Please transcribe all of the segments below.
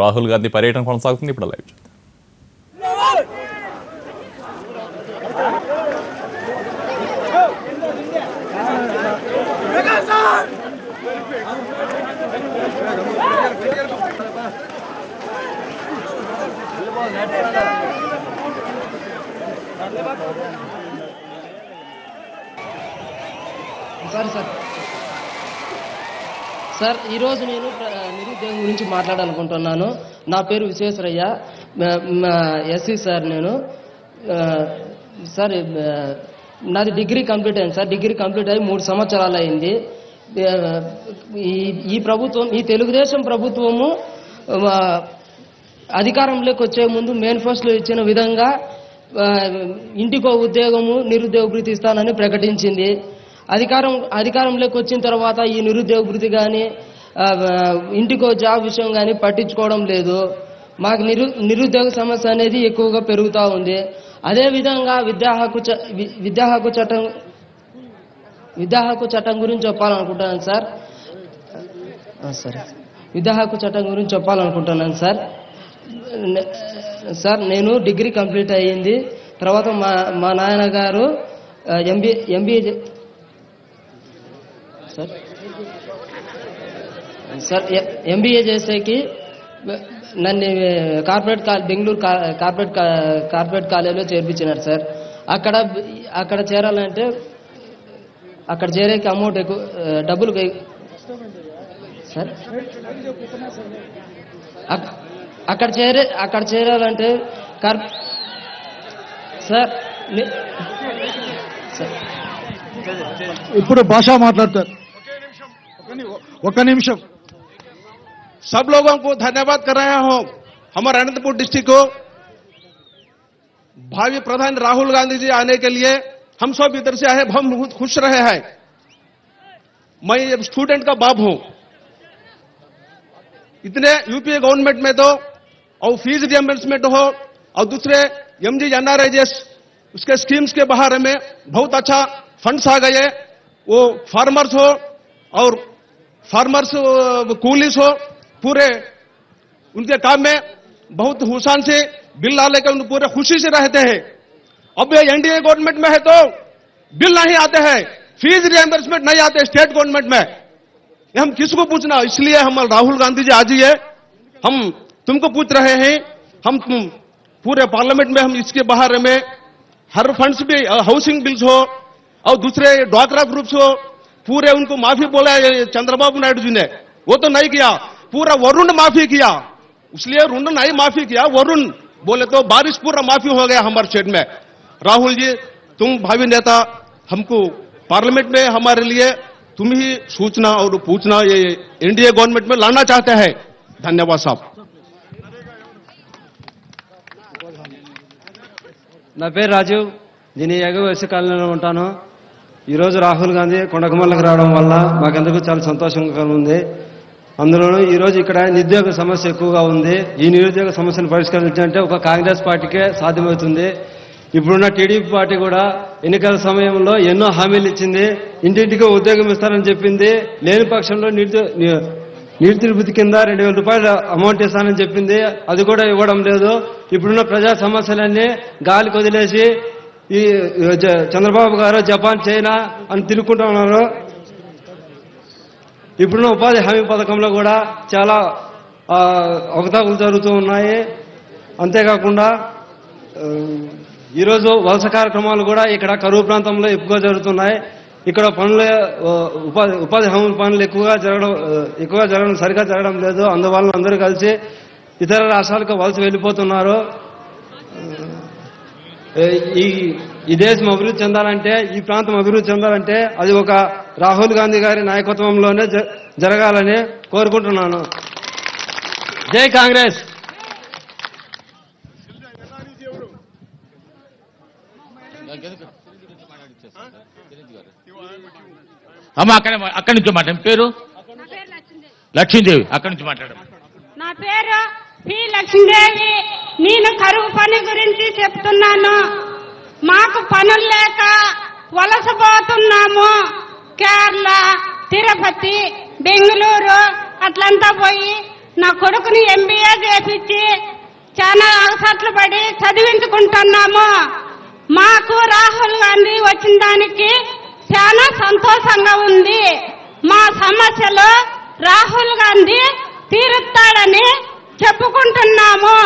రాహుల్ గాంధీ పర్యటన కొనసాగుతుంది. ఇప్పుడు లైవ్ చూద్దాం. సార్ ఈరోజు నేను నిరుద్యోగం గురించి మాట్లాడాలనుకుంటున్నాను. నా పేరు విశ్వేశ్వరయ్య, ఎస్సీ సార్. నేను సార్ నాది డిగ్రీ కంప్లీట్ అయింది సార్. డిగ్రీ కంప్లీట్ అయ్యి 3 సంవత్సరాలు అయింది. ఈ ప్రభుత్వం, ఈ తెలుగుదేశం ప్రభుత్వము అధికారంలోకి వచ్చే ముందు మేనిఫెస్టోలో ఇచ్చిన విధంగా ఇంటికో ఉద్యోగము, నిరుద్యోగ భృతి ఇస్తానని ప్రకటించింది. అధికారంలోకి వచ్చిన తర్వాత ఈ నిరుద్యోగ భృతి కానీ ఇంటికో జాబ్ విషయం కానీ పట్టించుకోవడం లేదు. మాకు నిరుద్యోగ సమస్య అనేది ఎక్కువగా పెరుగుతూ ఉంది. అదేవిధంగా విద్యా హక్కు చట్టం గురించి చెప్పాలనుకుంటున్నాను సార్. సరే, విద్యా హక్కు చట్టం గురించి చెప్పాలనుకుంటున్నాను సార్. సార్ నేను డిగ్రీ కంప్లీట్ అయ్యింది. తర్వాత మా నాన్నగారు ఎంబీఏ సార్ ఎంబీఏ చేసేకి నన్ను బెంగళూరు కార్పొరేట్ కాలేజీలో చేర్పించినారు సార్. అక్కడ చేరాలంటే అక్కడ చేరేకి అమౌంట్ ఎక్కువ, డబ్బులు సార్. అక్కడ చేరాలంటే సార్ ఇప్పుడు భాష మాట్లాడతారు. ఒక నిమిషం. सब लोगों को धन्यवाद कर रहा हूं. हमारे अनंतपुर डिस्ट्रिक्ट को भावी प्रधान राहुल गांधी जी आने के लिए हम सब इधर से आए, हम बहुत खुश रहे हैं. मैं स्टूडेंट का बाप हूं. इतने यूपीए गवर्नमेंट में तो और फीस रिएम्बर्समेंट हो और दूसरे एमजी एनआरआईजीएस उसके स्कीम्स के बारे में बहुत अच्छा फंड्स आ गए. वो फार्मर्स हो और फार्मर्स कूलीस हो, पूरे उनके काम में बहुत हुसान से बिल ला लेकर उन पूरे खुशी से रहते हैं. अब ये एनडीए गवर्नमेंट में है तो बिल नहीं आते हैं, फीस रिएम्बर्समेंट नहीं आते स्टेट गवर्नमेंट में. हम किसको पूछना? इसलिए हम राहुल गांधी जी आज है, हम तुमको पूछ रहे हैं. हम पूरे पार्लियामेंट में हम इसके बारे में हर फंड्स भी, हाउसिंग बिल्स हो और दूसरे ड्वाक्रा ग्रुप्स हो, पूरे उनको माफी बोला चंद्रबाबू नायडू जी ने, वो तो नहीं किया. पूरा वरुण माफी किया, इसलिए ऋण नहीं माफी किया, वरुण बोले तो बारिश पूरा माफी हो गया हमारे स्टेट में. राहुल जी तुम भावी नेता, हमको पार्लियामेंट में हमारे लिए तुम ही सूचना और पूछना ये एनडीए गवर्नमेंट में लाना चाहते हैं. धन्यवाद साहब. నా పేరు రాజు, నేను ఎగవేసి కాలనీలో ఉంటాను. ఈరోజు రాహుల్ గాంధీ కొండకమల్లకు రావడం వల్ల మాకెందుకు చాలా సంతోషంగా ఉంది. అందులోనూ ఈరోజు ఇక్కడ నిరుద్యోగ సమస్య ఎక్కువగా ఉంది. ఈ నిరుద్యోగ సమస్యను పరిష్కరించాలంటే ఒక కాంగ్రెస్ పార్టీకే సాధ్యమవుతుంది. ఇప్పుడున్న టీడీపీ పార్టీ కూడా ఎన్నికల సమయంలో ఎన్నో హామీలు ఇచ్చింది. ఇంటింటికి ఉద్యోగం ఇస్తానని చెప్పింది. లేని పక్షంలో నిరుద్యోగ భృతి కింద 2,000 రూపాయలు అమౌంట్ ఇస్తానని చెప్పింది. అది కూడా ఇవ్వడం లేదు. ఇప్పుడున్న ప్రజా సమస్యలన్నీ గాలికి వదిలేసి ఈ చంద్రబాబు గారు జపాన్, చైనా అని తిరుగుకుంటూ ఉన్నారు. ఇప్పుడున్న ఉపాధి హామీ పథకంలో కూడా చాలా అవకతవకలు జరుగుతూ ఉన్నాయి. అంతేకాకుండా ఈరోజు వలస కార్యక్రమాలు కూడా ఇక్కడ కరువు ప్రాంతంలో ఎక్కువగా జరుగుతున్నాయి. ఇక్కడ పనులు, ఉపాధి హామీ పనులు ఎక్కువగా జరగడం సరిగా జరగడం లేదు. అందువలన అందరూ కలిసి ఇతర రాష్ట్రాలకు వలస వెళ్ళిపోతున్నారు. ఈ దేశం అభివృద్ధి చెందాలంటే, ఈ ప్రాంతం అభివృద్ధి చెందాలంటే అది ఒక రాహుల్ గాంధీ గారి నాయకత్వంలోనే జరగాలని కోరుకుంటున్నాను. జై కాంగ్రెస్. అమ్మ అక్కడి నుంచి మాట్లాడు. పేరు లక్ష్మీదేవి, అక్కడి నుంచి మాట్లాడము. నా పేరు పి లక్ష్మీదేవి. నేను కరువు పని గురించి చెప్తున్నాను. మాకు పనులు లేక వలసపోతున్నాము. కేరళ, తిరుపతి, బెంగళూరు అట్లంతా పోయి నా కొడుకుని MBA చేపించి చాలా అవసరాలు పడి చదివించుకుంటున్నాము. మాకు రాహుల్ గాంధీ వచ్చిన దానికి చాలా సంతోషంగా ఉంది. మా సమస్యలు రాహుల్ గాంధీ తీరుస్తాడని చెప్పుకుంటున్నాము.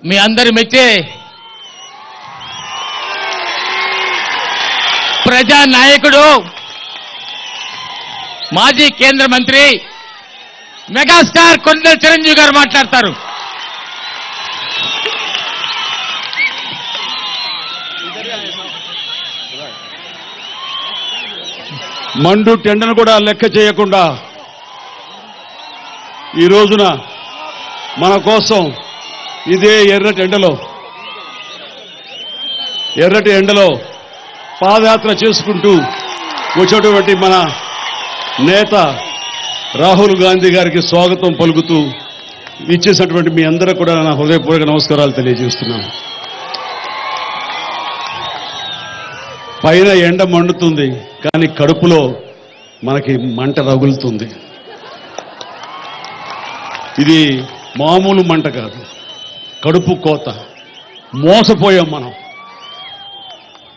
మీ అందరి మెచ్చే ప్రజా నాయకుడు, మాజీ కేంద్ర మంత్రి, మెగాస్టార్ కొండల చిరంజీవి గారు మాట్లాడతారు. మండు టెండను కూడా లెక్క చేయకుండా ఈ రోజున మన కోసం ఇదే ఎర్రటి ఎండలో పాదయాత్ర చేసుకుంటూ వచ్చేటువంటి మన నేత రాహుల్ గాంధీ గారికి స్వాగతం పలుకుతూ ఇచ్చేసినటువంటి మీ అందరూ కూడా నా హృదయపూర్వక నమస్కారాలు తెలియజేస్తున్నాను. పైన ఎండ మండుతుంది, కానీ కడుపులో మనకి మంట రగులుతుంది. ఇది మామూలు మంట కాదు, కడుపు కోత. మోసపోయాం మనం.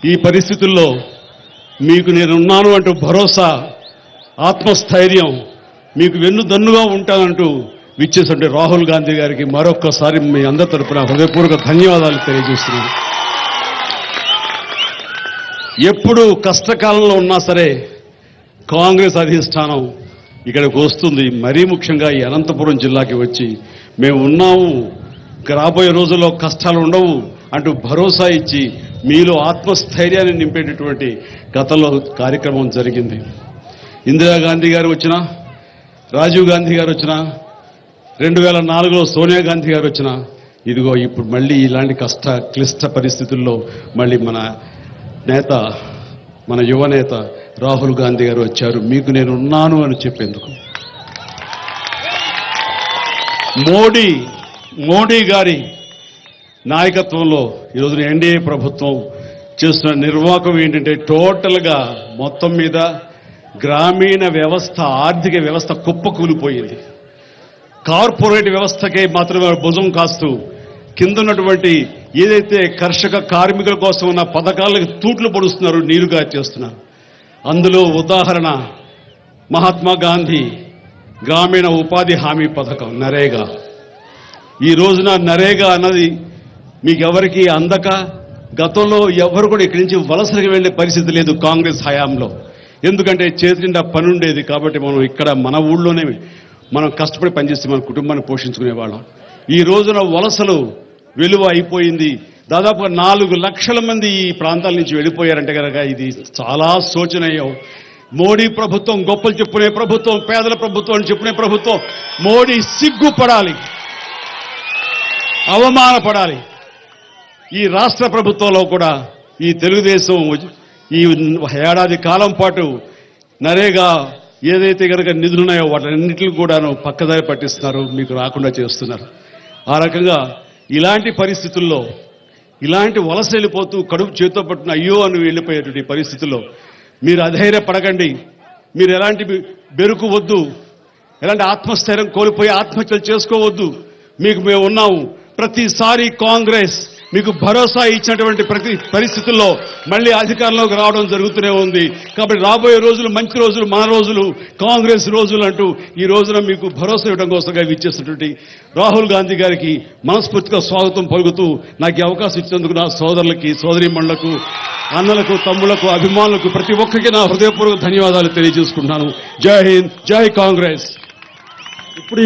ఈ పరిస్థితుల్లో మీకు నేనున్నాను అంటూ భరోసా, ఆత్మస్థైర్యం, మీకు వెన్నుదన్నుగా ఉంటానంటూ విచ్చేసంటే రాహుల్ గాంధీ గారికి మరొక్కసారి మీ అందరి తరపున హృదయపూర్వక ధన్యవాదాలు తెలియజేస్తున్నాను. ఎప్పుడు కష్టకాలంలో ఉన్నా సరే కాంగ్రెస్ అధిష్టానం ఇక్కడికి వస్తుంది. మరీ ముఖ్యంగా ఈ అనంతపురం జిల్లాకి వచ్చి మేము ఉన్నాము, రాబోయే రోజుల్లో కష్టాలు ఉండవు అంటూ భరోసా ఇచ్చి మీలో ఆత్మస్థైర్యాన్ని నింపేటటువంటి గతంలో కార్యక్రమం జరిగింది. ఇందిరాగాంధీ గారు వచ్చినా, రాజీవ్ గాంధీ గారు వచ్చినా, 2004లో సోనియా గాంధీ గారు వచ్చినా, ఇదిగో ఇప్పుడు మళ్ళీ ఇలాంటి క్లిష్ట పరిస్థితుల్లో మళ్ళీ మన నేత, మన యువనేత రాహుల్ గాంధీ గారు వచ్చారు. మీకు నేను ఉన్నాను అని చెప్పేందుకు. మోడీ గారి నాయకత్వంలో ఈరోజు ఎన్డీఏ ప్రభుత్వం చేస్తున్న నిర్వాహకం ఏంటంటే టోటల్గా మొత్తం మీద గ్రామీణ వ్యవస్థ, ఆర్థిక వ్యవస్థ కుప్పకూలిపోయింది. కార్పొరేట్ వ్యవస్థకే మాత్రమే భుజం కాస్తూ కిందన్నటువంటి ఏదైతే కర్షక కార్మికుల కోసం ఉన్న పథకాలకు తూట్లు పొడుస్తున్నారు, నీరుగా చేస్తున్నారు. అందులో ఉదాహరణ మహాత్మా గాంధీ గ్రామీణ ఉపాధి హామీ పథకం నరేగా. ఈ రోజున నరేగా అన్నది మీకు ఎవరికి అందక, గతంలో ఎవరు కూడా ఇక్కడి నుంచి వలసలకు వెళ్లే పరిస్థితి లేదు కాంగ్రెస్ హయాంలో. ఎందుకంటే చేతి నిండా పని ఉండేది కాబట్టి మనం ఇక్కడ మన ఊళ్ళోనే మనం కష్టపడి పనిచేసి మన కుటుంబాన్ని పోషించుకునేవాళ్ళం. ఈ రోజున వలసలు విలువ అయిపోయింది. దాదాపుగా 4 లక్షల మంది ఈ ప్రాంతాల నుంచి వెళ్ళిపోయారంటే కనుక ఇది చాలా శోచనీయం. మోడీ ప్రభుత్వం గొప్పలు చెప్పుకునే ప్రభుత్వం, పేదల ప్రభుత్వం అని చెప్పుకునే ప్రభుత్వం. మోడీ సిగ్గుపడాలి, అవమానపడాలి. ఈ రాష్ట్ర ప్రభుత్వంలో కూడా ఈ తెలుగుదేశం ఈ ఏడాది కాలం పాటు నరేగా ఏదైతే కనుక నిధులున్నాయో వాటన్నింటిని కూడాను పక్కదారి పట్టిస్తున్నారు, మీకు రాకుండా చేస్తున్నారు. ఆ రకంగా ఇలాంటి పరిస్థితుల్లో, ఇలాంటి వలస వెళ్ళిపోతూ కడుపు చేతితో పట్టున అయ్యో అని వెళ్ళిపోయేటువంటి పరిస్థితుల్లో మీరు అధైర్యపడకండి. మీరు ఎలాంటి బెరుకు వద్దు, ఎలాంటి ఆత్మస్థైర్యం కోల్పోయి ఆత్మహత్యలు చేసుకోవద్దు. మీకు మేము ఉన్నాము. ప్రతిసారి కాంగ్రెస్ మీకు భరోసా ఇచ్చినటువంటి ప్రతి పరిస్థితుల్లో మళ్ళీ అధికారంలోకి రావడం జరుగుతూనే ఉంది. కాబట్టి రాబోయే రోజులు మంచి రోజులు, మన రోజులు, కాంగ్రెస్ రోజులు అంటూ ఈ రోజున మీకు భరోసా ఇవ్వడం కోసంగా ఇచ్చేసినటువంటి రాహుల్ గాంధీ గారికి మనస్ఫూర్తిగా స్వాగతం పలుకుతూ నాకు ఈ అవకాశం ఇచ్చినందుకు నా సోదరులకి, సోదరీమణులకు, అన్నలకు, తమ్ముళ్లకు, అభిమానులకు ప్రతి ఒక్కరికి నా హృదయపూర్వక ధన్యవాదాలు తెలియజేసుకుంటున్నాను. జై హింద్, జై కాంగ్రెస్. ఇప్పుడు